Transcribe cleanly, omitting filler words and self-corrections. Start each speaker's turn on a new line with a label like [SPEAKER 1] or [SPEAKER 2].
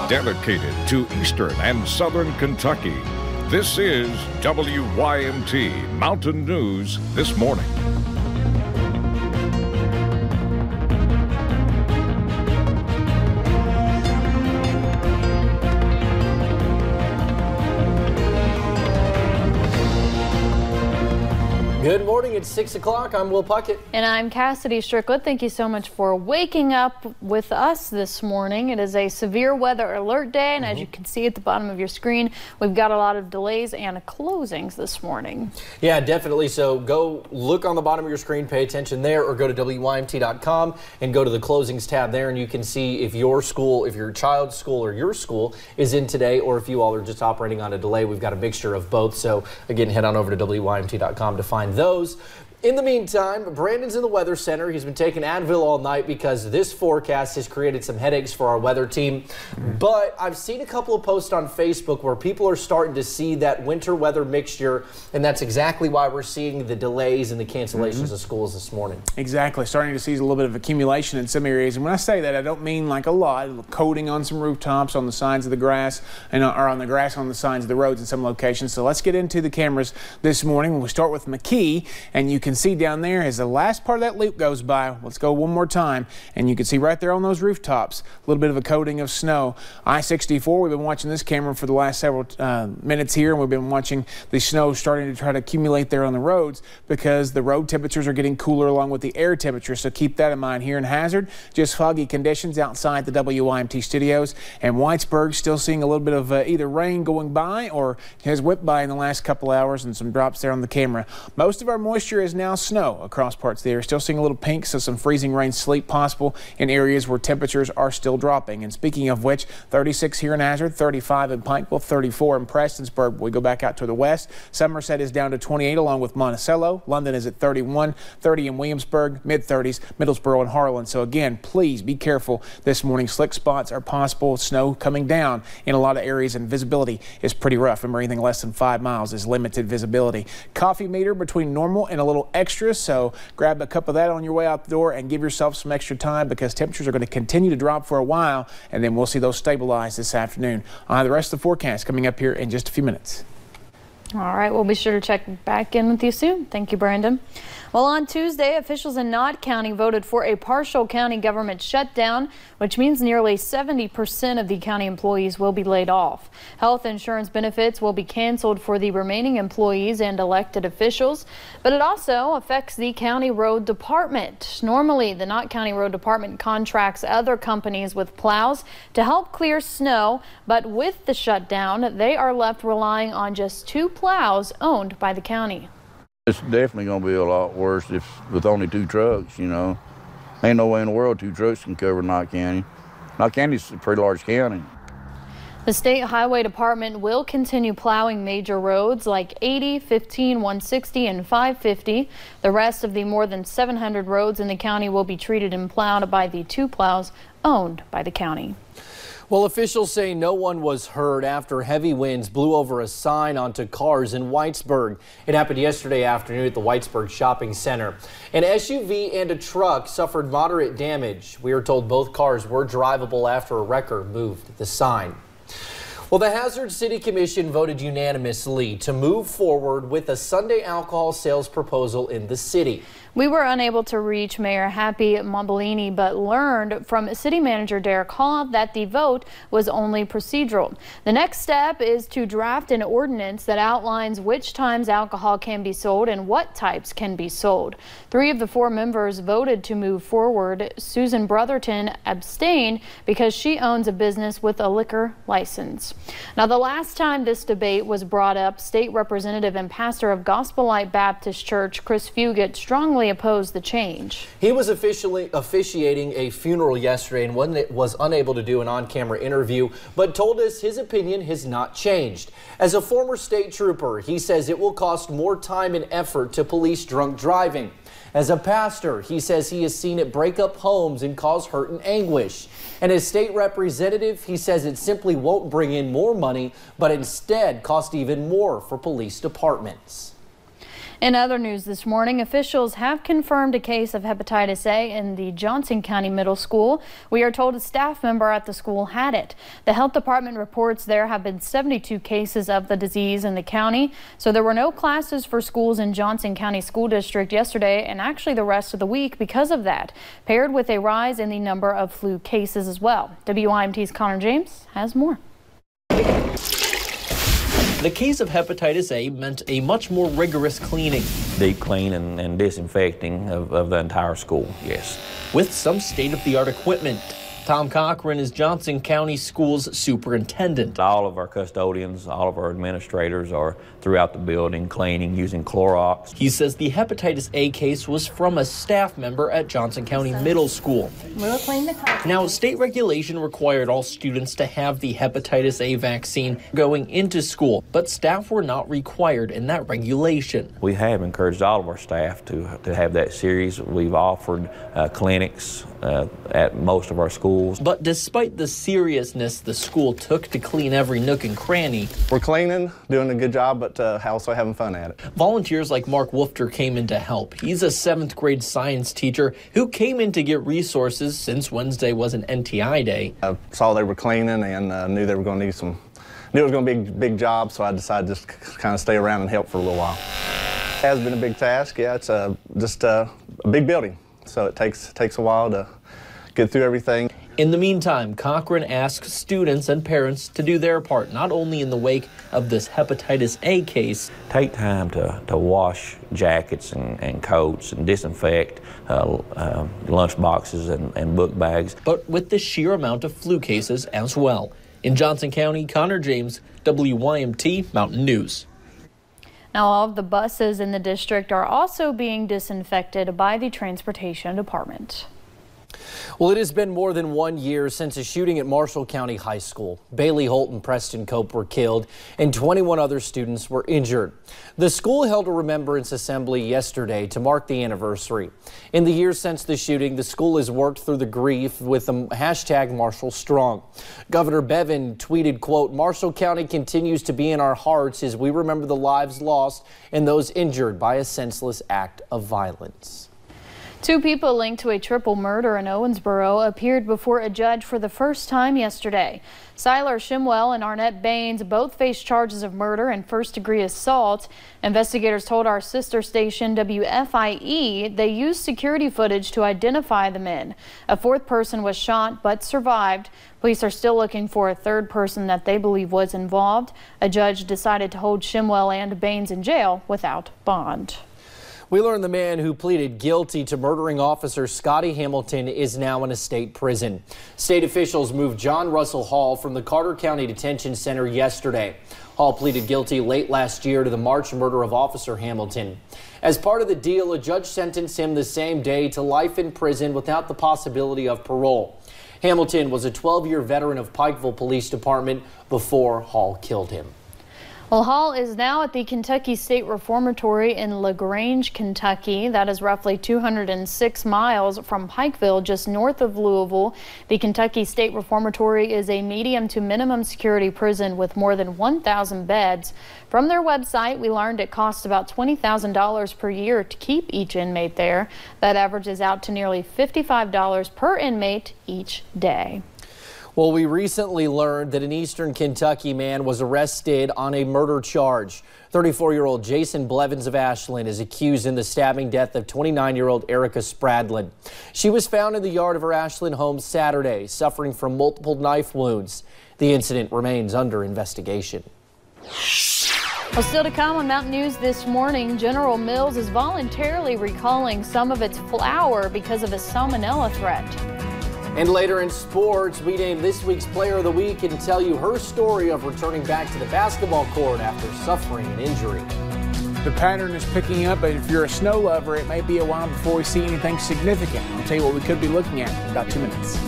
[SPEAKER 1] dedicated to Eastern and Southern Kentucky. This is WYMT Mountain News This Morning.
[SPEAKER 2] Good morning, it's 6 o'clock. I'm Will Puckett.
[SPEAKER 3] And I'm Cassidy Strickland. Thank you so much for waking up with us this morning. It is a severe weather alert day, and as you can see at the bottom of your screen, we've got a lot of delays and closings this morning.
[SPEAKER 2] Yeah, definitely. So go look on the bottom of your screen, pay attention there, or go to WYMT.com and go to the closings tab there, and you can see if your school, if your child's school or your school is in today, or if you all are just operating on a delay. We've got a mixture of both. So again, head on over to WYMT.com to find those. In the meantime, Brandon's in the Weather Center. He's been taking Advil all night because this forecast has created some headaches for our weather team. But I've seen a couple of posts on Facebook where people are starting to see that winter weather mixture, and that's exactly why we're seeing the delays and the cancellations of schools this morning.
[SPEAKER 4] Exactly. Starting to see a little bit of accumulation in some areas. And when I say that, I don't mean like a lot. Coating on some rooftops, on the sides of the grass, and or on the grass on the sides of the roads in some locations. So let's get into the cameras this morning. We'll start with McKee, and you can see down there as the last part of that loop goes by. Let's go one more time, and you can see right there on those rooftops a little bit of a coating of snow. I-64, we've been watching this camera for the last several minutes here, and we've been watching the snow starting to try to accumulate there on the roads because the road temperatures are getting cooler along with the air temperature, so keep that in mind. Here in Hazard, just foggy conditions outside the WYMT studios, and Whitesburg still seeing a little bit of either rain going by or has whipped by in the last couple hours, and some drops there on the camera. Most of our moisture is now snow across parts there. Still seeing a little pink, so some freezing rain sleet possible in areas where temperatures are still dropping. And speaking of which, 36 here in Hazard, 35 in Pikeville, 34 in Prestonsburg. We go back out to the west. Somerset is down to 28 along with Monticello. London is at 31, 30 in Williamsburg, mid-30s, Middlesboro and Harlan. So again, please be careful this morning. Slick spots are possible. Snow coming down in a lot of areas, and visibility is pretty rough. Remember, anything less than 5 miles is limited visibility. Coffee meter between normal and a little extra, so grab a cup of that on your way out the door and give yourself some extra time because temperatures are going to continue to drop for a while, and then we'll see those stabilize this afternoon. The rest of the forecast coming up here in just a few minutes.
[SPEAKER 3] All right, we'll be sure to check back in with you soon. Thank you, Brandon. Well, on Tuesday, officials in Knott County voted for a partial county government shutdown, which means nearly 70% of the county employees will be laid off. Health insurance benefits will be canceled for the remaining employees and elected officials, but it also affects the county road department. Normally, the Knott County Road Department contracts other companies with plows to help clear snow, but with the shutdown, they are left relying on just 2 plows owned by the county.
[SPEAKER 5] It's definitely going to be a lot worse with only 2 trucks, you know. Ain't no way in the world 2 trucks can cover Knott County. Knott County's a pretty large county.
[SPEAKER 3] The State Highway Department will continue plowing major roads like 80, 15, 160, and 550. The rest of the more than 700 roads in the county will be treated and plowed by the 2 plows owned by the county.
[SPEAKER 2] Well, officials say no one was hurt after heavy winds blew over a sign onto cars in Whitesburg. It happened yesterday afternoon at the Whitesburg Shopping Center. An SUV and a truck suffered moderate damage. We are told both cars were drivable after a wrecker moved the sign. Well, the Hazard City Commission voted unanimously to move forward with a Sunday alcohol sales proposal in the city.
[SPEAKER 3] We were unable to reach Mayor Happy Mombellini, but learned from City Manager Derek Hall that the vote was only procedural. The next step is to draft an ordinance that outlines which times alcohol can be sold and what types can be sold. 3 of the 4 members voted to move forward. Susan Brotherton abstained because she owns a business with a liquor license. Now, the last time this debate was brought up, State Representative and pastor of Gospel Light Baptist Church, Chris Fugit, strongly opposed the change.
[SPEAKER 2] He was officiating a funeral yesterday and was unable to do an on-camera interview, but told us his opinion has not changed. As a former state trooper, he says it will cost more time and effort to police drunk driving. As a pastor, he says he has seen it break up homes and cause hurt and anguish. And as state representative, he says it simply won't bring in more money, but instead cost even more for police departments.
[SPEAKER 3] In other news this morning, officials have confirmed a case of hepatitis A in the Johnson County Middle School. We are told a staff member at the school had it. The health department reports there have been 72 cases of the disease in the county. So there were no classes for schools in Johnson County School District yesterday and actually the rest of the week because of that, paired with a rise in the number of flu cases as well. WYMT's Connor James has more.
[SPEAKER 2] The case of hepatitis A meant a much more rigorous cleaning.
[SPEAKER 6] Deep clean and disinfecting of the entire school, yes.
[SPEAKER 2] With some state-of-the-art equipment. Tom Cochran is Johnson County Schools superintendent.
[SPEAKER 6] All of our custodians, all of our administrators are throughout the building cleaning using Clorox.
[SPEAKER 2] He says the hepatitis A case was from a staff member at Johnson County Middle School.
[SPEAKER 7] We'll clean the car.
[SPEAKER 2] Now, state regulation required all students to have the hepatitis A vaccine going into school, but staff were not required in that regulation.
[SPEAKER 6] We have encouraged all of our staff to have that series. We've offered clinics at most of our schools.
[SPEAKER 2] But despite the seriousness the school took to clean every nook and cranny,
[SPEAKER 8] we're cleaning, doing a good job, but also having fun at it.
[SPEAKER 2] Volunteers like Mark Wolfter came in to help. He's a 7th grade science teacher who came in to get resources since Wednesday was an NTI day.
[SPEAKER 8] I saw they were cleaning and knew they were going to need some, knew it was going to be a big job, so I decided to just kind of stay around and help for a little while. It has been a big task. Yeah, it's just a big building, so it takes a while to get through everything.
[SPEAKER 2] In the meantime, Cochran asks students and parents to do their part, not only in the wake of this hepatitis A case.
[SPEAKER 6] Take time to wash jackets and coats and disinfect lunch boxes and book bags.
[SPEAKER 2] But with the sheer amount of flu cases as well. In Johnson County, Connor James, WYMT Mountain News.
[SPEAKER 3] Now, all of the buses in the district are also being disinfected by the Transportation Department.
[SPEAKER 2] Well, it has been more than 1 year since a shooting at Marshall County High School. Bailey Holt and Preston Cope were killed and 21 other students were injured. The school held a remembrance assembly yesterday to mark the anniversary. In the years since the shooting, the school has worked through the grief with the hashtag Marshall Strong. Governor Bevin tweeted, quote, "Marshall County continues to be in our hearts as we remember the lives lost and those injured by a senseless act of violence."
[SPEAKER 3] 2 people linked to a triple murder in Owensboro appeared before a judge for the first time yesterday. Siler Shimwell and Arnett Baines both face charges of murder and first-degree assault. Investigators told our sister station WFIE they used security footage to identify the men. A 4th person was shot but survived. Police are still looking for a 3rd person that they believe was involved. A judge decided to hold Shimwell and Baines in jail without bond.
[SPEAKER 2] We learned the man who pleaded guilty to murdering officer Scotty Hamilton is now in a state prison. State officials moved John Russell Hall from the Carter County Detention Center yesterday. Hall pleaded guilty late last year to the March murder of Officer Hamilton. As part of the deal, a judge sentenced him the same day to life in prison without the possibility of parole. Hamilton was a 12-year veteran of Pikeville Police Department before Hall killed him.
[SPEAKER 3] Well, Hall is now at the Kentucky State Reformatory in LaGrange, Kentucky. That is roughly 206 miles from Pikeville, just north of Louisville. The Kentucky State Reformatory is a medium to minimum security prison with more than 1,000 beds. From their website, we learned it costs about $20,000 per year to keep each inmate there. That averages out to nearly $55 per inmate each day.
[SPEAKER 2] Well, we recently learned that an Eastern Kentucky man was arrested on a murder charge. 34-year-old Jason Blevins of Ashland is accused in the stabbing death of 29-year-old Erica Spradlin. She was found in the yard of her Ashland home Saturday, suffering from multiple knife wounds. The incident remains under investigation.
[SPEAKER 3] Well, still to come on Mountain News this morning, General Mills is voluntarily recalling some of its flour because of a salmonella threat.
[SPEAKER 2] And later in sports, we name this week's Player of the Week and tell you her story of returning back to the basketball court after suffering an injury.
[SPEAKER 4] The pattern is picking up, but if you're a snow lover, it may be a while before we see anything significant. I'll tell you what we could be looking at in about 2 minutes.